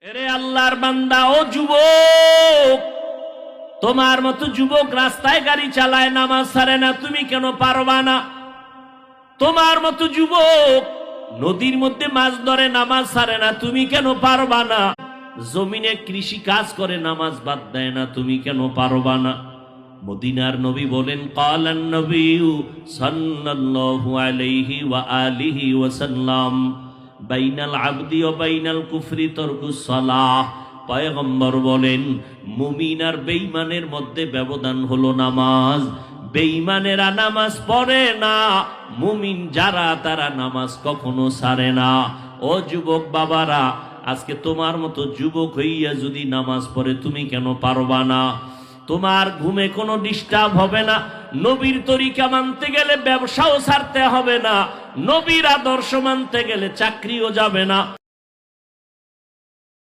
এরে আল্লাহর বান্দা, ও যুবক, তোমার মতো যুবক রাস্তায় গাড়ি চালায়, নামাজ ছাড়ে না, তুমি কেন পারবা না? তোমার মতো যুবক নদীর মধ্যে মাছ ধরে, নামাজ ছাড়ে না, তুমি কেন পারবা না? জমিনে কৃষি কাজ করে, নামাজ বাদ দেয় না, তুমি কেন পারবা না? মদিনার নবী বলেন, ক্বালান নবিয়্যু সাল্লাল্লাহু আলাইহি ওয়া আলিহি ওয়াসাল্লাম, বাইনাল আবদি ওয়া বাইনাল কুফরি তারকুস সালাহ। পয়গম্বর বলেন, মুমিন আর বেঈমানের মধ্যে ব্যবধান হলো নামাজ। বেঈমানেরা নামাজ পড়ে না, মুমিন যারা তারা নামাজ কখনো ছাড়ে না। ও যুবক বাবারা, আজকে তোমার মতো যুবক হইয়া যদি নামাজ পড়ে, তুমি কেন পারবা না? তোমার ঘুমে কোনো ডিস্টার্ব হবে না। নবীর তরিকা মানতে গেলে ব্যবসাও ছাড়তে হবে না। নবীর আদর্শ মানতে গেলে চাকরিও যাবে না।